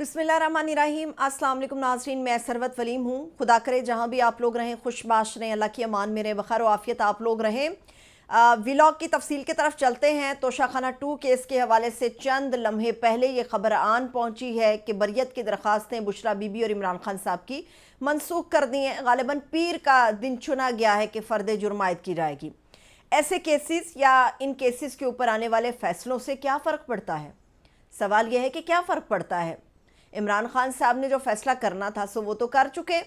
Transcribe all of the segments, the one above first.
बिस्मिल्लाहिर्रहमानिर्रहीम। अस्सलाम वालेकुम नाज़रीन, मैं सरवत वलीम हूँ। खुदा करे जहाँ भी आप लोग रहें खुशबाश रहें, अल्लाह की अमान में रहें, बखैर व आफियत आप लोग रहें। व्लॉग की तफसील की तरफ चलते हैं। तोशाखाना 2 केस के हवाले से चंद लम्हे पहले ये खबर आन पहुँची है कि बरियत की दरख्वास्तें बुशरा बीबी और इमरान खान साहब की मनसूख कर दी हैं। गालिबन पीर का दिन चुना गया है कि फ़र्द जुर्म आयद की जाएगी। ऐसे केसेस या इन केसेस के ऊपर आने वाले फ़ैसलों से क्या फ़र्क पड़ता है? सवाल यह है कि क्या फ़र्क पड़ता है। इमरान खान साहब ने जो फ़ैसला करना था सो वो तो कर चुके।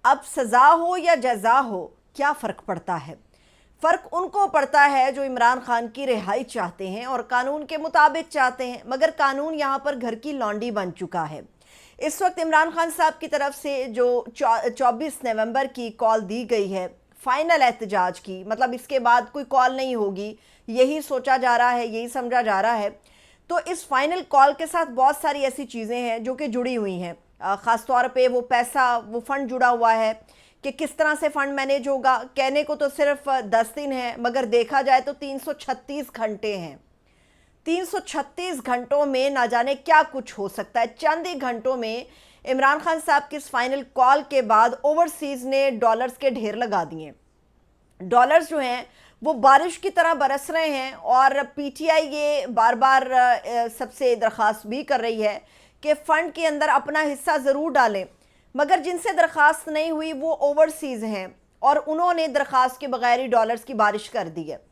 अब सज़ा हो या जज़ा हो, क्या फ़र्क पड़ता है? फ़र्क उनको पड़ता है जो इमरान खान की रिहाई चाहते हैं और कानून के मुताबिक चाहते हैं, मगर कानून यहाँ पर घर की लौंडी बन चुका है। इस वक्त इमरान खान साहब की तरफ से जो 24 नवंबर की कॉल दी गई है फ़ाइनल एहतजाज की, मतलब इसके बाद कोई कॉल नहीं होगी, यही सोचा जा रहा है, यही समझा जा रहा है। तो इस फाइनल कॉल के साथ बहुत सारी ऐसी चीज़ें हैं जो कि जुड़ी हुई हैं। ख़ास तौर पे वो पैसा, वो फ़ंड जुड़ा हुआ है कि किस तरह से फ़ंड मैनेज होगा। कहने को तो सिर्फ 10 दिन है, मगर देखा जाए तो 336 घंटे हैं। 336 घंटों में ना जाने क्या कुछ हो सकता है। चंद ही घंटों में इमरान खान साहब की इस फाइनल कॉल के बाद ओवरसीज़ ने डॉलर्स के ढेर लगा दिए। डॉलर्स जो हैं वो बारिश की तरह बरस रहे हैं और पीटीआई ये बार बार सबसे दरख्वास्त भी कर रही है कि फ़ंड के अंदर अपना हिस्सा ज़रूर डालें, मगर जिनसे दरख्वास्त नहीं हुई वो ओवरसीज़ हैं और उन्होंने दरख्वास्त के बगैर ही डॉलर्स की बारिश कर दी है।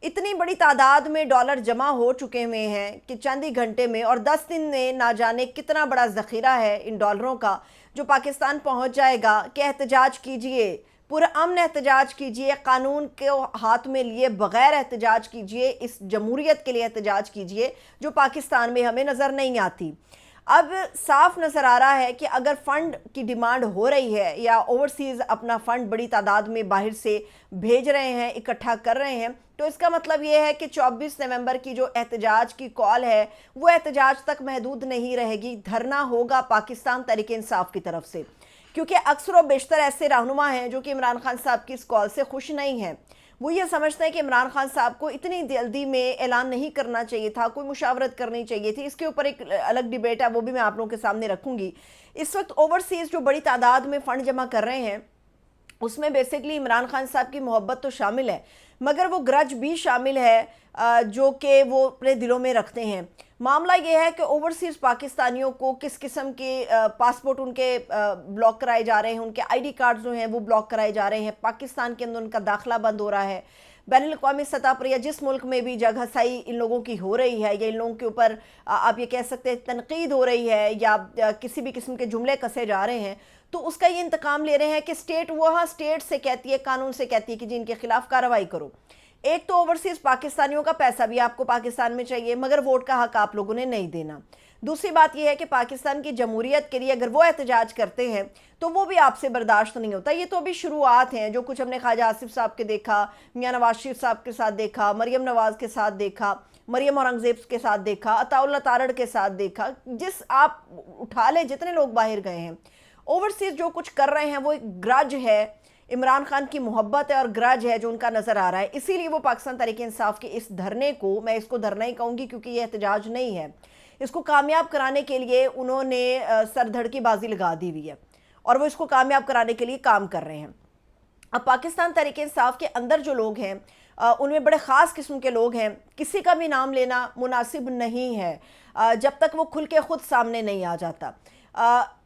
इतनी बड़ी तादाद में डॉलर जमा हो चुके हुए हैं कि चंद ही घंटे में और 10 दिन में ना जाने कितना बड़ा ज़ख़ीरा है इन डॉलरों का जो पाकिस्तान पहुंच जाएगा कि एहतजाज कीजिए, पूरा अमन एहतजाज कीजिए, कानून को हाथ में लिए बग़ैर एहतजाज कीजिए, इस जमहूरियत के लिए एहतजाज कीजिए जो पाकिस्तान में हमें नज़र नहीं आती। अब साफ नज़र आ रहा है कि अगर फ़ंड की डिमांड हो रही है या ओवरसीज़ अपना फ़ंड बड़ी तादाद में बाहर से भेज रहे हैं, इकट्ठा कर रहे हैं, तो इसका मतलब ये है कि 24 नवंबर की जो एहतजाज की कॉल है वो एहतजाज तक महदूद नहीं रहेगी। धरना होगा पाकिस्तान तहरीक इंसाफ की तरफ से, क्योंकि अक्सर व बेशतर ऐसे रहनुमा हैं जो कि इमरान खान साहब की इस कॉल से खुश नहीं हैं। वो ये समझते हैं कि इमरान खान साहब को इतनी जल्दी में ऐलान नहीं करना चाहिए था, कोई मुशावरत करनी चाहिए थी। इसके ऊपर एक अलग डिबेट है, वो भी मैं आप लोगों के सामने रखूंगी। इस वक्त ओवरसीज़ जो बड़ी तादाद में फ़ंड जमा कर रहे हैं उसमें बेसिकली इमरान खान साहब की मोहब्बत तो शामिल है, मगर वो ग्रज भी शामिल है जो कि वो अपने दिलों में रखते हैं। मामला ये है कि ओवरसीज़ पाकिस्तानियों को किस किस्म के पासपोर्ट उनके ब्लॉक कराए जा रहे हैं, उनके आईडी कार्ड जो हैं वो ब्लॉक कराए जा रहे हैं, पाकिस्तान के अंदर उनका दाखिला बंद हो रहा है। बैनुल-अक़वामी सतह पर या जिस मुल्क में भी जगहसाई इन लोगों की हो रही है या इन लोगों के ऊपर आप ये कह सकते हैं तनकीद हो रही है या किसी भी किस्म के जुमले कसे जा रहे हैं, तो उसका ये इंतकाम ले रहे हैं कि स्टेट वहाँ स्टेट से कहती है, कानून से कहती है कि जी इनके खिलाफ कार्रवाई करो। एक तो ओवरसीज़ पाकिस्तानियों का पैसा भी आपको पाकिस्तान में चाहिए, मगर वोट का हक आप लोगों ने नहीं देना। दूसरी बात यह है कि पाकिस्तान की जमहूरियत के लिए अगर वो एहतजाज करते हैं तो वो भी आपसे बर्दाश्त नहीं होता। ये तो अभी शुरुआत हैं। जो कुछ हमने ख्वाजा आसिफ साहब के देखा, मियाँ नवाज शरीफ साहब के साथ देखा, मरियम नवाज़ के साथ देखा, मरियम औरंगज़ेब के साथ देखा, अताउल्लाह तारड़ के साथ देखा, जिस आप उठा ले जितने लोग बाहर गए हैं, ओवरसीज़ जो कुछ कर रहे हैं वो एक ग्रज है, इमरान खान की मोहब्बत है और ग्रज है जो उनका नज़र आ रहा है। इसीलिए वो पाकिस्तान तहरीक इंसाफ के इस धरने को, मैं इसको धरना ही कहूँगी क्योंकि ये एहतजाज नहीं है, इसको कामयाब कराने के लिए उन्होंने सरधड़ की बाजी लगा दी हुई है और वो इसको कामयाब कराने के लिए काम कर रहे हैं। अब पाकिस्तान तहरीक इंसाफ के अंदर जो लोग हैं उनमें बड़े ख़ास किस्म के लोग हैं, किसी का भी नाम लेना मुनासिब नहीं है जब तक वो खुल के ख़ुद सामने नहीं आ जाता।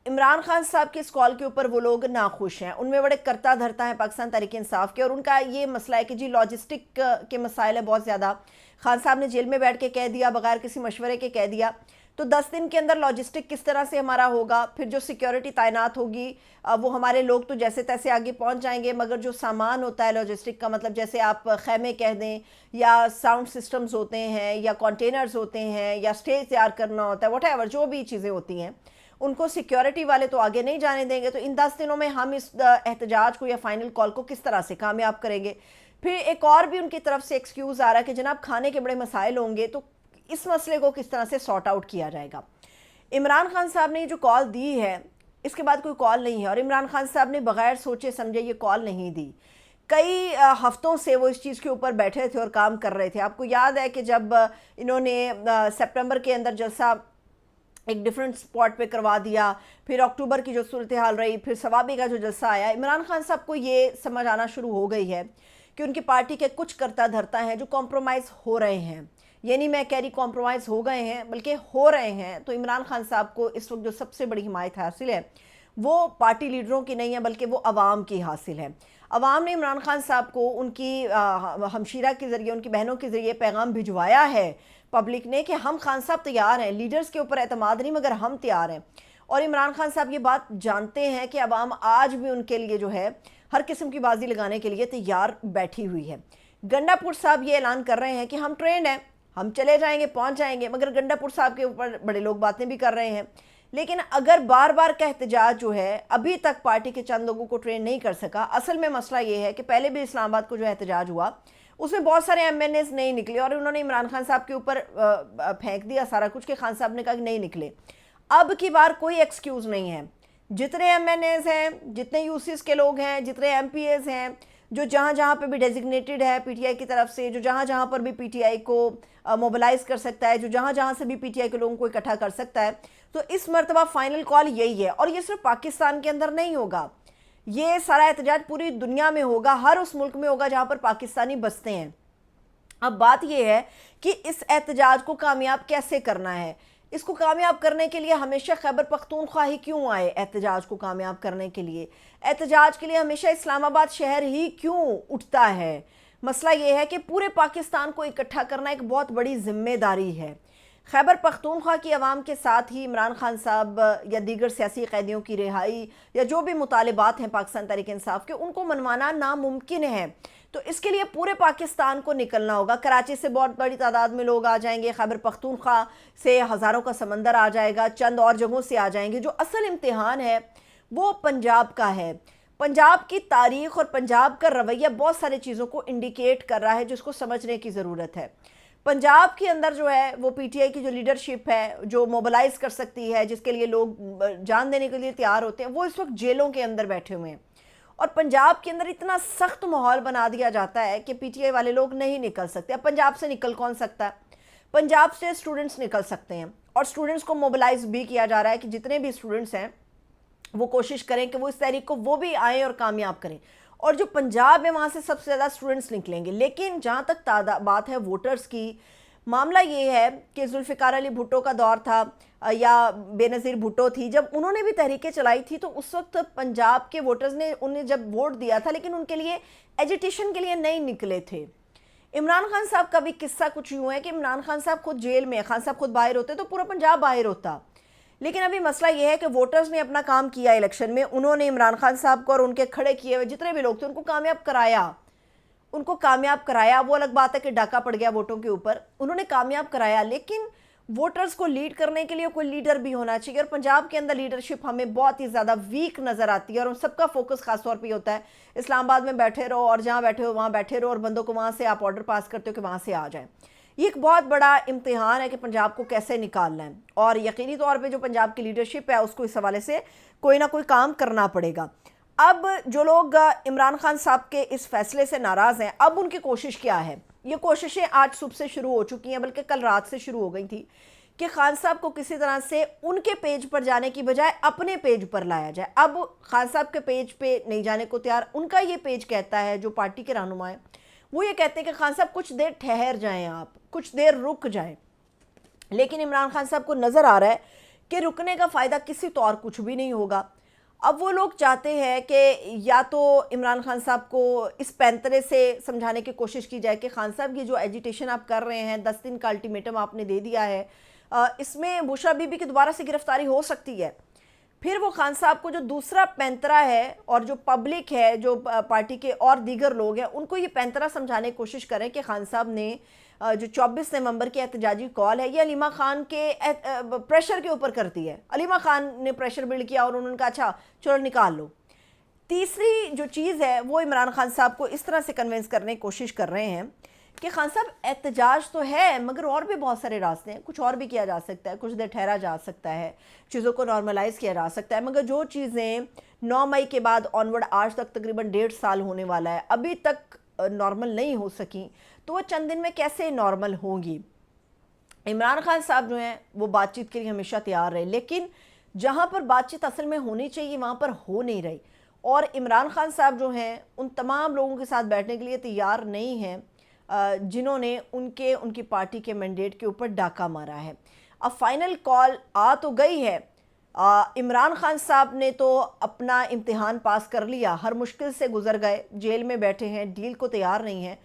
इमरान खान साहब की इस कॉल के ऊपर वो लोग नाखुश हैं, उनमें बड़े करता धरता है पाकिस्तान तहरीक इंसाफ के, और उनका ये मसला है कि जी लॉजिस्टिक के मसाइल है बहुत ज़्यादा। खान साहब ने जेल में बैठ के कह दिया, बगैर किसी मशवरे के कह दिया, तो 10 दिन के अंदर लॉजिस्टिक किस तरह से हमारा होगा, फिर जो सिक्योरिटी तैनात होगी वो हमारे लोग तो जैसे तैसे आगे पहुंच जाएंगे, मगर जो सामान होता है लॉजिस्टिक का, मतलब जैसे आप खैमे कह दें या साउंड सिस्टम्स होते हैं या कंटेनर्स होते हैं या स्टेज तैयार करना होता है, व्हाटएवर जो भी चीज़ें होती हैं, उनको सिक्योरिटी वाले तो आगे नहीं जाने देंगे। तो इन 10 दिनों में हम इस एहतजाज को या फाइनल कॉल को किस तरह से कामयाब करेंगे। फिर एक और भी उनकी तरफ से एक्सक्यूज़ आ रहा है कि जनाब खाने के बड़े मसाइल होंगे, तो इस मसले को किस तरह से सॉर्ट आउट किया जाएगा। इमरान खान साहब ने जो कॉल दी है इसके बाद कोई कॉल नहीं है, और इमरान खान साहब ने बग़ैर सोचे समझे ये कॉल नहीं दी। कई हफ्तों से वो इस चीज़ के ऊपर बैठे थे और काम कर रहे थे। आपको याद है कि जब इन्होंने सितंबर के अंदर जलसा एक डिफरेंट स्पॉट पे करवा दिया, फिर अक्टूबर की जो सूरत हाल रही, फिर सवाबी का जो जलसा आया, इमरान खान साहब को ये समझ आना शुरू हो गई है कि उनकी पार्टी के कुछ करता धरता हैं जो कॉम्प्रोमाइज़ हो रहे हैं। ये नहीं मैं कह रही कॉम्प्रोमाइज़ हो गए हैं, बल्कि हो रहे हैं। तो इमरान खान साहब को इस वक्त जो सबसे बड़ी हिमायत हासिल है वो पार्टी लीडरों की नहीं है, बल्कि वो अवाम की हासिल है। अवाम ने इमरान खान साहब को उनकी हमशीरा के ज़रिए, उनकी बहनों के ज़रिए पैगाम भिजवाया है पब्लिक ने कि हम खान साहब तैयार हैं, लीडर्स के ऊपर एतमाद नहीं मगर हम तैयार हैं। और इमरान खान साहब ये बात जानते हैं कि अवाम आज भी उनके लिए जो है हर किस्म की बाजी लगाने के लिए तैयार बैठी हुई है। गंडापुर साहब ये ऐलान कर रहे हैं कि हम ट्रेंड हैं, हम चले जाएंगे, पहुंच जाएंगे, मगर गंडापुर साहब के ऊपर बड़े लोग बातें भी कर रहे हैं। लेकिन अगर बार बार का एहतजाज जो है अभी तक पार्टी के चंद लोगों को ट्रेन नहीं कर सका, असल में मसला ये है कि पहले भी इस्लामाबाद को जो एहतजाज हुआ उसमें बहुत सारे एमएनएस नहीं निकले और उन्होंने इमरान खान साहब के ऊपर फेंक दिया सारा कुछ कि खान साहब ने कहा कि नहीं निकले। अब की बार कोई एक्सक्यूज़ नहीं है। जितने एमएनएस हैं, जितने यूसीस के लोग हैं, जितने एमपीएस हैं, जो जहाँ जहाँ पे भी डेजिग्नेटेड है पीटीआई की तरफ से, जो जहाँ जहाँ पर भी पीटीआई को मोबिलाइज़ कर सकता है, जो जहाँ जहाँ से भी पीटीआई के लोगों को इकट्ठा कर सकता है, तो इस मरतबा फाइनल कॉल यही है। और ये सिर्फ पाकिस्तान के अंदर नहीं होगा, ये सारा एहतजाज पूरी दुनिया में होगा, हर उस मुल्क में होगा जहाँ पर पाकिस्तानी बसते हैं। अब बात यह है कि इस एहतजाज को कामयाब कैसे करना है। इसको कामयाब करने के लिए हमेशा खैबर पख्तूनख्वा ही क्यों आए एहतजाज को कामयाब करने के लिए? एहतजाज के लिए हमेशा इस्लामाबाद शहर ही क्यों उठता है? मसला ये है कि पूरे पाकिस्तान को इकट्ठा करना एक बहुत बड़ी जिम्मेदारी है। खैबर पख्तूनख्वा की आवाम के साथ ही इमरान खान साहब या दीगर सियासी कैदियों की रिहाई या जो भी मुतालिबात हैं पाकिस्तान तहरीक इंसाफ के, उनको मनवाना नामुमकिन है। तो इसके लिए पूरे पाकिस्तान को निकलना होगा। कराची से बहुत बड़ी तादाद में लोग आ जाएंगे, खैबर पख्तूनख्वा से हज़ारों का समंदर आ जाएगा, चंद और जगहों से आ जाएंगे। जो असल इम्तिहान है वो पंजाब का है। पंजाब की तारीख़ और पंजाब का रवैया बहुत सारी चीज़ों को इंडिकेट कर रहा है जिसको समझने की ज़रूरत है। पंजाब के अंदर जो है वो पीटीआई की जो लीडरशिप है, जो मोबिलाइज़ कर सकती है, जिसके लिए लोग जान देने के लिए तैयार होते हैं, वो इस वक्त जेलों के अंदर बैठे हुए हैं। और पंजाब के अंदर इतना सख्त माहौल बना दिया जाता है कि पीटीआई वाले लोग नहीं निकल सकते। अब पंजाब से निकल कौन सकता है? पंजाब से स्टूडेंट्स निकल सकते हैं और स्टूडेंट्स को मोबिलाइज भी किया जा रहा है कि जितने भी स्टूडेंट्स हैं वो कोशिश करें कि वो इस तहरीक को वो भी आएँ और कामयाब करें। और जो पंजाब है वहाँ से सबसे ज़्यादा स्टूडेंट्स निकलेंगे। लेकिन जहाँ तक बात है वोटर्स की, मामला ये है कि जुल्फ़िकार अली भुट्टो का दौर था या बेनज़ीर भुट्टो थी, जब उन्होंने भी तहरीकें चलाई थी तो उस वक्त पंजाब के वोटर्स ने उन्हें जब वोट दिया था, लेकिन उनके लिए एजिटेशन के लिए नहीं निकले थे। इमरान खान साहब का भी किस्सा कुछ यूँ है कि इमरान खान साहब खुद जेल में, खान साहब खुद बाहर होते तो पूरा पंजाब बाहर होता। लेकिन अभी मसला ये है कि वोटर्स ने अपना काम किया इलेक्शन में, उन्होंने इमरान खान साहब को और उनके खड़े किए हुए जितने भी लोग थे उनको कामयाब कराया। वो अलग बात है कि डाका पड़ गया वोटों के ऊपर, उन्होंने कामयाब कराया। लेकिन वोटर्स को लीड करने के लिए कोई लीडर भी होना चाहिए। और पंजाब के अंदर लीडरशिप हमें बहुत ही ज़्यादा वीक नज़र आती है और उन सबका फोकस खास तौर पे होता है इस्लामाबाद में बैठे रहो और जहाँ बैठे हो वहाँ बैठे रहो और बंदों को वहाँ से आप ऑर्डर पास करते हो कि वहाँ से आ जाए। ये एक बहुत बड़ा इम्तिहान है कि पंजाब को कैसे निकालना है और यकीनी तौर पे जो पंजाब की लीडरशिप है उसको इस हवाले से कोई ना कोई काम करना पड़ेगा। अब जो लोग इमरान खान साहब के इस फैसले से नाराज़ हैं, अब उनकी कोशिश क्या है? ये कोशिशें आज सुबह से शुरू हो चुकी हैं, बल्कि कल रात से शुरू हो गई थी कि खान साहब को किसी तरह से उनके पेज पर जाने की बजाय अपने पेज पर लाया जाए। अब खान साहब के पेज पे नहीं जाने को तैयार, उनका ये पेज कहता है, जो पार्टी के रहनुमा हैं वो ये कहते हैं कि खान साहब कुछ देर ठहर जाएं, आप कुछ देर रुक जाएं। लेकिन इमरान खान साहब को नज़र आ रहा है कि रुकने का फ़ायदा किसी तो और कुछ भी नहीं होगा। अब वो लोग चाहते हैं कि या तो इमरान खान साहब को इस पैंतरे से समझाने की कोशिश की जाए कि खान साहब ये जो एजिटेशन आप कर रहे हैं, 10 दिन का अल्टीमेटम आपने दे दिया है, इसमें बुशरा बीबी की दोबारा से गिरफ्तारी हो सकती है। फिर वो खान साहब को जो दूसरा पैंतरा है और जो पब्लिक है, जो पार्टी के और दीगर लोग हैं, उनको ये पैंतरा समझाने की कोशिश करें कि खान साहब ने जो 24 नवंबर की एहतजाजी कॉल है ये अलीमा खान के प्रेशर के ऊपर करती है। अलीमा खान ने प्रेशर बिल्ड किया और उन्होंने कहा अच्छा चलो निकाल लो। तीसरी जो चीज़ है वो इमरान खान साहब को इस तरह से कन्विंस करने की कोशिश कर रहे हैं कि खान साहब एहतजाज तो है मगर और भी बहुत सारे रास्ते हैं, कुछ और भी किया जा सकता है, कुछ देर ठहरा जा सकता है, चीज़ों को नॉर्मलाइज़ किया जा सकता है। मगर जो चीज़ें 9 मई के बाद ऑनवर्ड आज तक तकरीबन 1.5 साल होने वाला है, अभी तक नॉर्मल नहीं हो सकी, तो वो चंद दिन में कैसे नॉर्मल होंगी? عمران خان صاحب جو ہیں وہ بات چیت کے لیے ہمیشہ تیار رہے، لیکن جہاں پر بات چیت اصل میں ہونی چاہیے وہاں پر ہو نہیں رہی، اور عمران خان صاحب جو ہیں ان تمام لوگوں کے ساتھ بیٹھنے کے لیے تیار نہیں ہیں جنہوں نے ان کی پارٹی کے مینڈیٹ کے اوپر ڈاکہ مارا ہے۔ اب فائنل کال آ تو گئی ہے، عمران خان صاحب نے تو اپنا امتحان پاس کر لیا، ہر مشکل سے گزر گئے، جیل میں بیٹھے ہیں، ڈیل کو تیار نہیں ہیں۔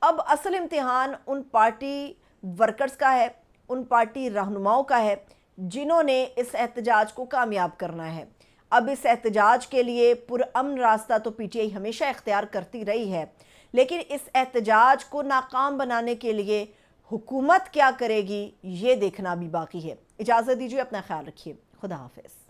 اب اصل امتحان ان پارٹی ورکرز کا ہے، ان پارٹی رہنماؤں کا ہے جنہوں نے اس احتجاج کو کامیاب کرنا ہے۔ اب اس احتجاج کے لیے پرامن راستہ تو پی ٹی آئی ہمیشہ اختیار کرتی رہی ہے، لیکن اس احتجاج کو ناکام بنانے کے لیے حکومت کیا کرے گی یہ دیکھنا بھی باقی ہے۔ اجازت دیجیے، اپنا خیال رکھیے، خدا حافظ۔